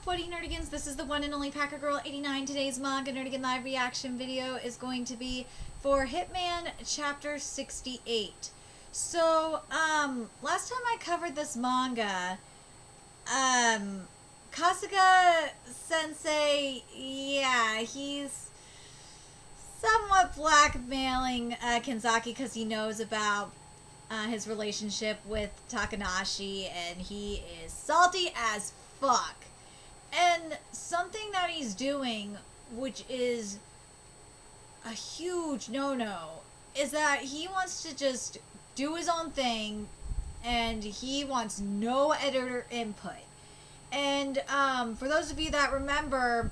What nerdigans? This is the one and only Packer Girl 89. Today's Manga Nerdigan live reaction video is going to be for Hitman Chapter 68. So, last time I covered this manga, KASUGA-Sensei, yeah, he's somewhat blackmailing Kenzaki because he knows about his relationship with Takanashi, and he is salty as fuck. And something that he's doing, which is a huge no-no, is that he wants to just do his own thing, and he wants no editor input. And for those of you that remember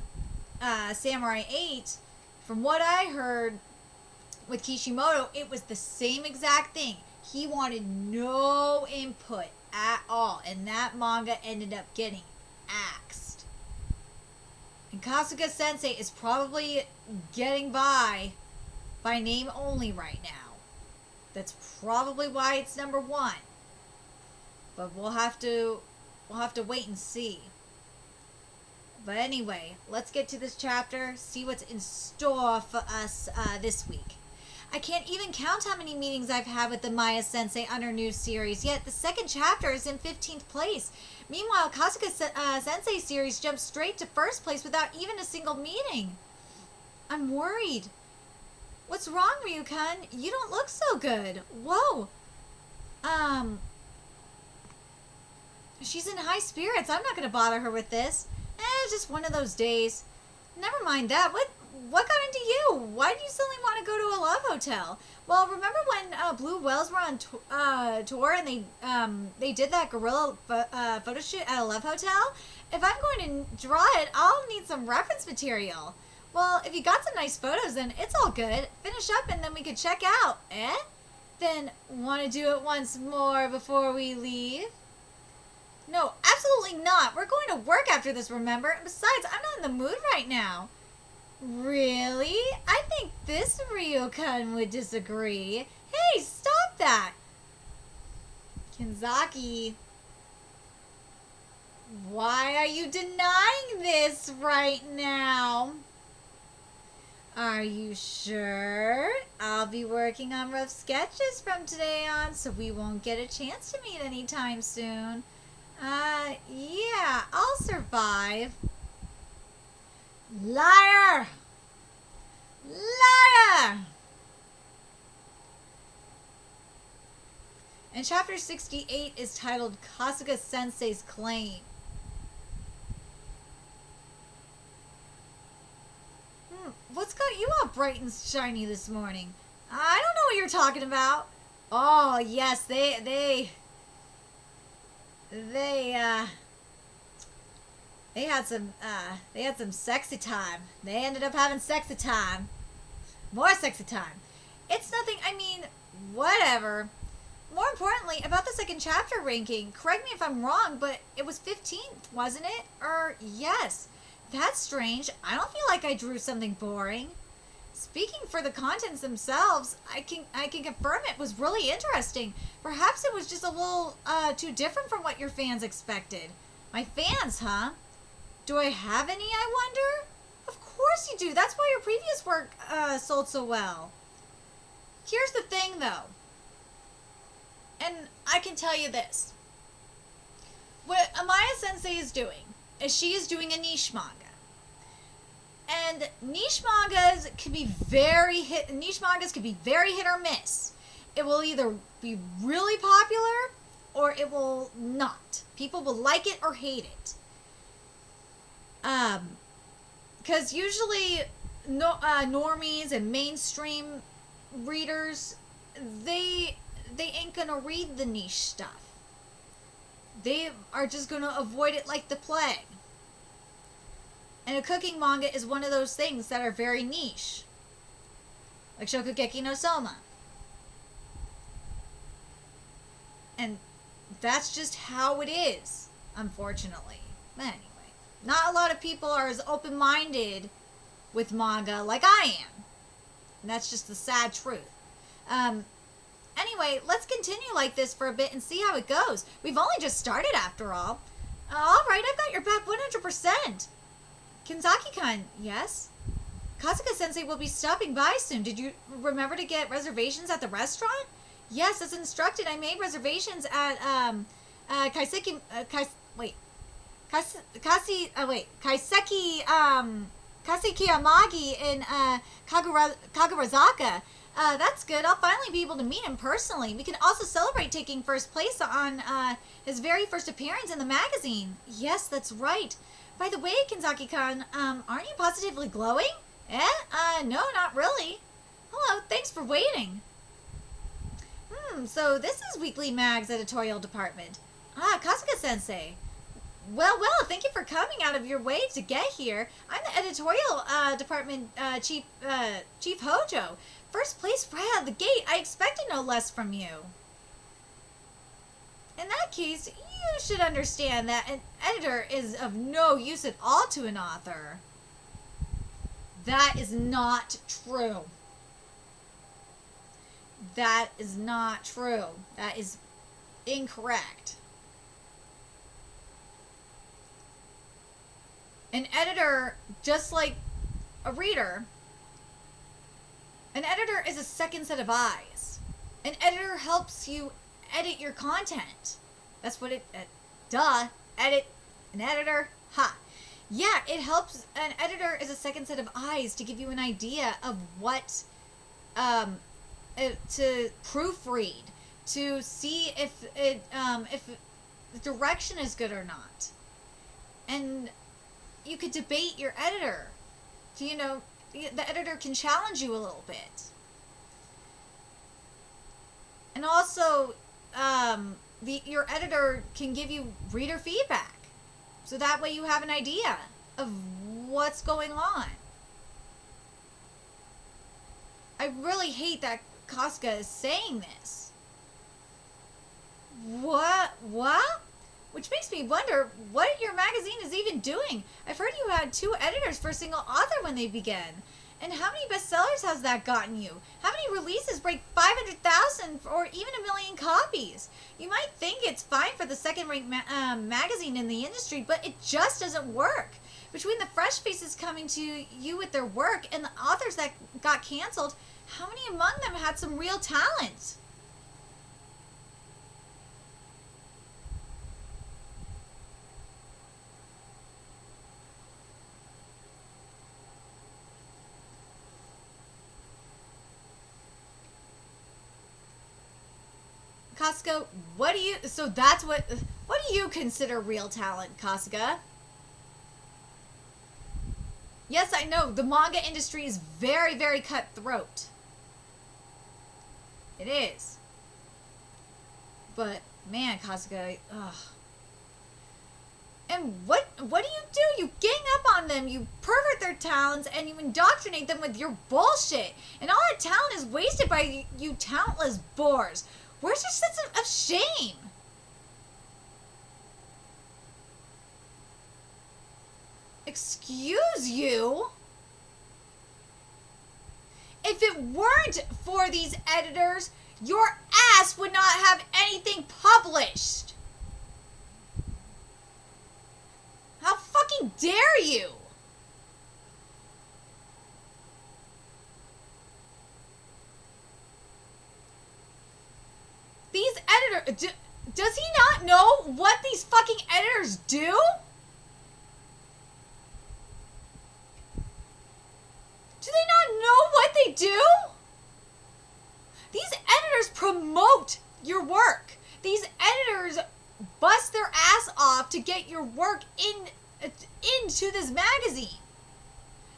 Samurai 8, from what I heard with Kishimoto, it was the same exact thing. He wanted no input at all, and that manga ended up getting axed. And KASUGA-Sensei is probably getting by name only right now. That's probably why it's number 1. But we'll have to wait and see. But anyway, let's get to this chapter, see what's in store for us this week. I can't even count how many meetings I've had with the Maya-sensei on her new series, yet the second chapter is in 15th place. Meanwhile, KASUGA-Sensei's series jumped straight to first place without even a single meeting. I'm worried. What's wrong, Ryukan? You don't look so good. Whoa. She's in high spirits. I'm not going to bother her with this. Just one of those days. Never mind that. What got into you? Why did you suddenly want to go to a love hotel? Well, remember when Blue Whales were on tour and they did that gorilla photo shoot at a love hotel? If I'm going to draw it, I'll need some reference material. Well, if you got some nice photos, then it's all good. Finish up and then we could check out. Eh? Then want to do it once more before we leave? No, absolutely not. We're going to work after this, remember? And besides, I'm not in the mood right now. Really? I think this Ryukan would disagree. Hey, stop that! Kenzaki, why are you denying this right now? Are you sure? I'll be working on rough sketches from today on, so we won't get a chance to meet anytime soon. Yeah, I'll survive. Liar! Liar! And chapter 68 is titled KASUGA-Sensei's Claim. What's got you all bright and shiny this morning? I don't know what you're talking about. Oh, yes, they had some sexy time. They ended up having sexy time. More sexy time. It's nothing, I mean, whatever. More importantly, about the second chapter ranking, correct me if I'm wrong, but it was 15th, wasn't it? Yes. That's strange. I don't feel like I drew something boring. Speaking for the contents themselves, I can confirm it was really interesting. Perhaps it was just a little too different from what your fans expected. My fans, huh? Do I have any, I wonder? Of course you do. That's why your previous work sold so well. Here's the thing, though. And I can tell you this. What Amaya Sensei is doing is she is doing a niche manga. And niche mangas can be very hit or miss. It will either be really popular or it will not. People will like it or hate it. Because usually normies and mainstream readers, they ain't gonna read the niche stuff. They are just gonna avoid it like the plague. And a cooking manga is one of those things that are very niche. Like Shokugeki no Soma. And that's just how it is, unfortunately. Anyway, not a lot of people are as open-minded with manga like I am. And that's just the sad truth. Anyway, let's continue like this for a bit and see how it goes. We've only just started after all. Alright, I've got your back 100%. Kinzaki-kun, yes? Kasuga-sensei will be stopping by soon. Did you remember to get reservations at the restaurant? Yes, as instructed, I made reservations at, Kaiseki, Kaiseki Amagi in, Kagurazaka. That's good. I'll finally be able to meet him personally. We can also celebrate taking first place on, his very first appearance in the magazine. Yes, that's right. By the way, Kinzaki-kun, aren't you positively glowing? No, not really. Hello, thanks for waiting. So this is Weekly Mag's editorial department. Kasuga-sensei. Well, thank you for coming out of your way to get here. I'm the editorial department chief Hojo. First place right out of the gate. I expected no less from you. In that case, you should understand that an editor is of no use at all to an author. That is not true. That is not true. That is incorrect. An editor, just like a reader, an editor is a second set of eyes. An editor helps you edit your content. That's what it, edit, an editor, Yeah, it helps, an editor is a second set of eyes to give you an idea of what, to proofread, to see if the direction is good or not. And you could debate your editor. You know, the editor can challenge you a little bit. And also, your editor can give you reader feedback. So that way you have an idea of what's going on. I really hate that Kasuga is saying this. What? Which makes me wonder what your magazine is even doing. I've heard you had 2 editors for a single author when they began. And how many bestsellers has that gotten you? How many releases break 500,000 or even 1 million copies? You might think it's fine for the second-ranked magazine in the industry, but it just doesn't work. Between the fresh faces coming to you with their work and the authors that got canceled, how many among them had some real talent? Kasuga, what do you consider real talent, Kasuga? Yes, I know, the manga industry is very, very cutthroat. It is. But, man, Kasuga, ugh. And what do you do? You gang up on them, you pervert their talents, and you indoctrinate them with your bullshit. And all that talent is wasted by you talentless bores. Where's your sense of shame? Excuse you? If it weren't for these editors, your ass would not have anything published. How fucking dare you? These editors, does he not know what these fucking editors do? Do they not know what they do? These editors promote your work. These editors bust their ass off to get your work into this magazine.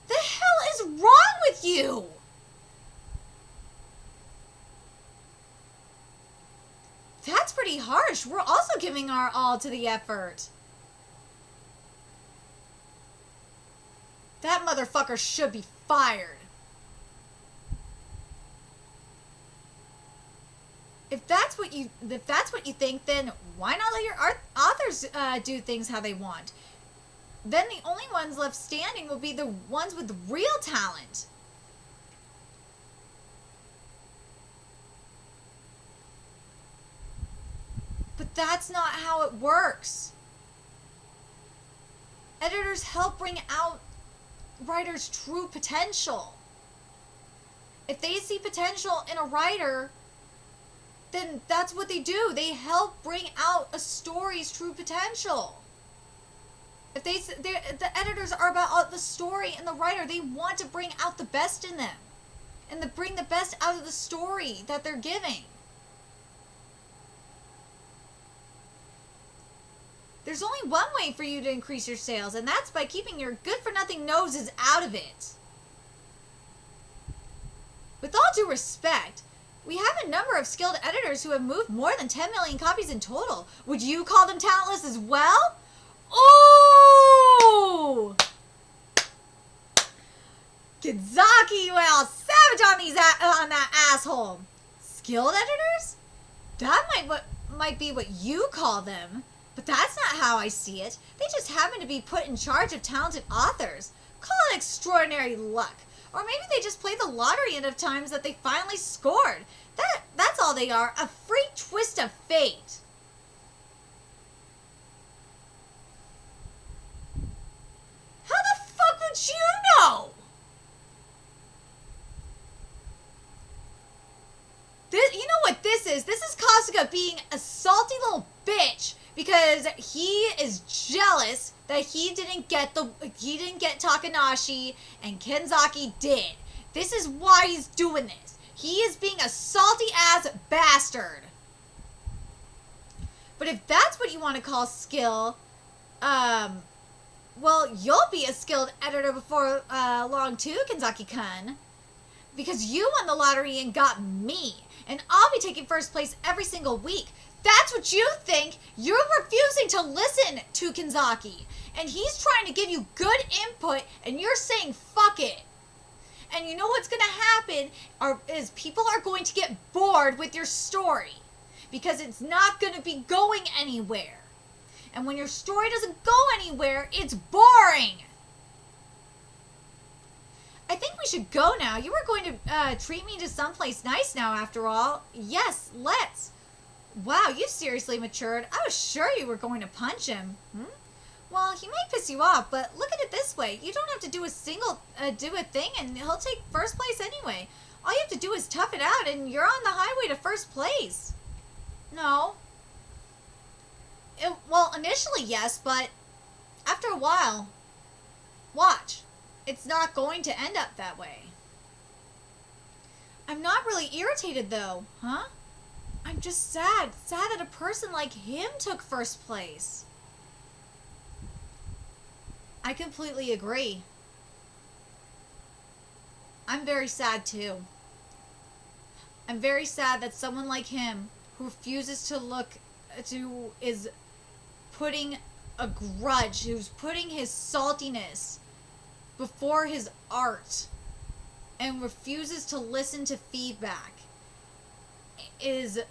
The hell is wrong with you? That's pretty harsh. We're also giving our all to the effort. That motherfucker should be fired. If that's what you think, then why not let your authors do things how they want? Then the only ones left standing will be the ones with real talent. But that's not how it works. Editors help bring out writers' true potential. If they see potential in a writer, then that's what they do. They help bring out a story's true potential. If the editors are about the story and the writer, they want to bring out the best in them and to bring the best out of the story that they're giving. There's only one way for you to increase your sales, and that's by keeping your good-for-nothing noses out of it. With all due respect, we have a number of skilled editors who have moved more than 10 million copies in total. Would you call them talentless as well? Ooh! Kenzaki, well, savage on that asshole. Skilled editors? That might be what you call them. But that's not how I see it. They just happen to be put in charge of talented authors. Call it extraordinary luck. Or maybe they just played the lottery enough times that they finally scored. That's all they are, a freak twist of fate. How the fuck would you know? You know what this is? This is Kasuga being a salty little bitch. Because he is jealous that he didn't get Takanashi and Kenzaki did. This is why he's doing this. He is being a salty ass bastard. But if that's what you want to call skill, well, you'll be a skilled editor before long too, Kenzaki-kun. Because you won the lottery and got me. And I'll be taking first place every single week. That's what you think. You're refusing to listen to Kenzaki. And he's trying to give you good input, and you're saying, fuck it. And you know what's going to happen is people are going to get bored with your story. Because it's not going to be going anywhere. And when your story doesn't go anywhere, it's boring. I think we should go now. You were going to treat me to someplace nice now, after all. Yes, let's. Wow, you seriously matured. I was sure you were going to punch him. Well, he might piss you off, but look at it this way. You don't have to do a thing, and he'll take first place anyway. All you have to do is tough it out, and you're on the highway to first place. No. Well, initially, yes, but after a while, watch. It's not going to end up that way. I'm not really irritated, though, huh? I'm just sad that a person like him took first place. I completely agree. I'm very sad too. I'm very sad that someone like him who refuses is putting a grudge, who's putting his saltiness before his art and refuses to listen to feedback is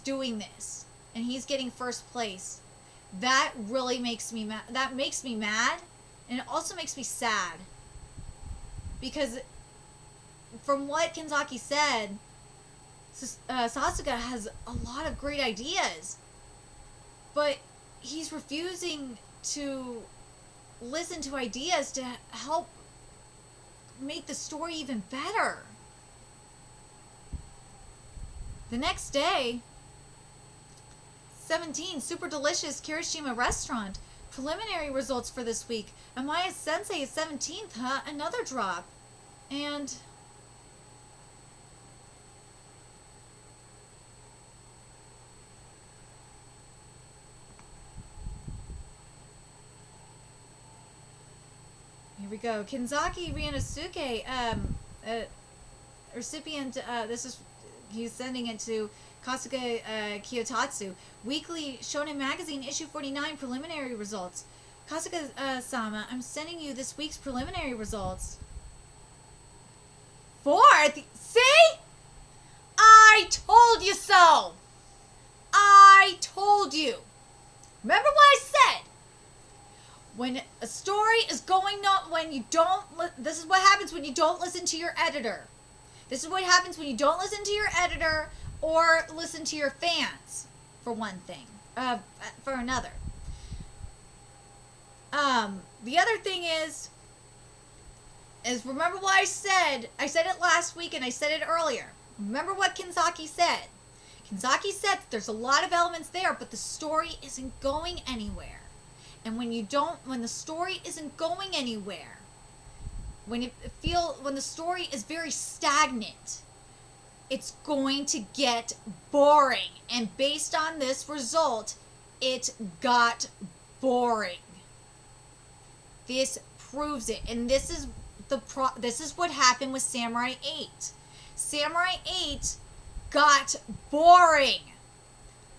doing this, and he's getting first place. That really makes me mad. That makes me mad, and it also makes me sad, because from what Kenzaki said, Sasuga has a lot of great ideas, but he's refusing to listen to ideas to help make the story even better. The next day, 17, super delicious Kirishima restaurant. Preliminary results for this week. Amaya Sensei is 17th, huh? Another drop. And here we go. Kenzaki Ryanosuke, recipient, he's sending it to Kasuga Kiyotatsu. Weekly Shonen Magazine, issue 49, preliminary results. Kasuga-sama, I'm sending you this week's preliminary results. 4th? See? I told you so! I told you! Remember what I said? When a story is going on, this is what happens when you don't listen to your editor. This is what happens when you don't listen to your editor or listen to your fans, for one thing. For another. the other thing is remember what I said? I said it last week and I said it earlier. Remember what Kenzaki said. Kenzaki said that there's a lot of elements there, but the story isn't going anywhere. And when the story isn't going anywhere, when the story is very stagnant, it's going to get boring. And based on this result, it got boring. This proves it. And this is what happened with Samurai 8. Samurai 8 got boring.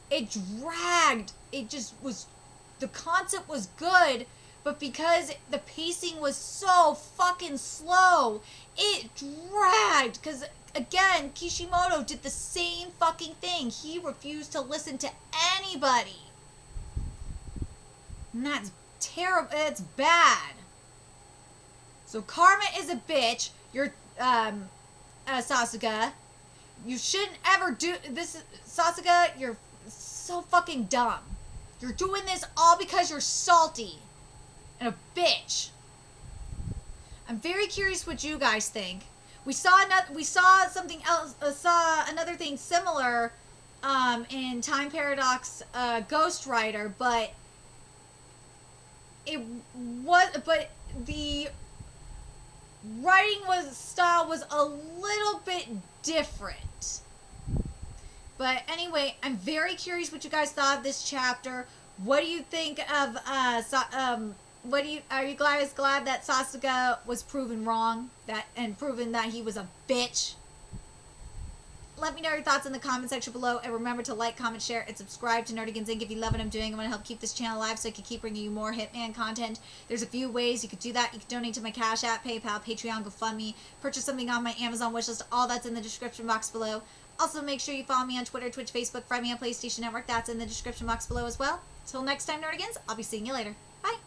It dragged. It just was, the concept was good, but because the pacing was so fucking slow, it dragged. Because again, Kishimoto did the same fucking thing. He refused to listen to anybody. And that's terrible. It's bad. So karma is a bitch. You're, Sasuga. You shouldn't ever do this. Sasuga, you're so fucking dumb. You're doing this all because you're salty and a bitch. I'm very curious what you guys think. We saw something else. Saw another thing similar in Time Paradox Ghost Rider, but the writing style was a little bit different. But anyway, I'm very curious what you guys thought of this chapter. What do you think of are you guys glad that Sasuga was proven wrong and proven that he was a bitch? Let me know your thoughts in the comment section below, and remember to like, comment, share, and subscribe to Nerdigans Inc. if you love what I'm doing. I want to help keep this channel alive so I can keep bringing you more Hitman content. There's a few ways you could do that. You can donate to my Cash App, PayPal, Patreon, GoFundMe, purchase something on my Amazon wishlist. All that's in the description box below. Also, make sure you follow me on Twitter, Twitch, Facebook, friend me on PlayStation Network. That's in the description box below as well. Till next time, Nerdigans, I'll be seeing you later. Bye!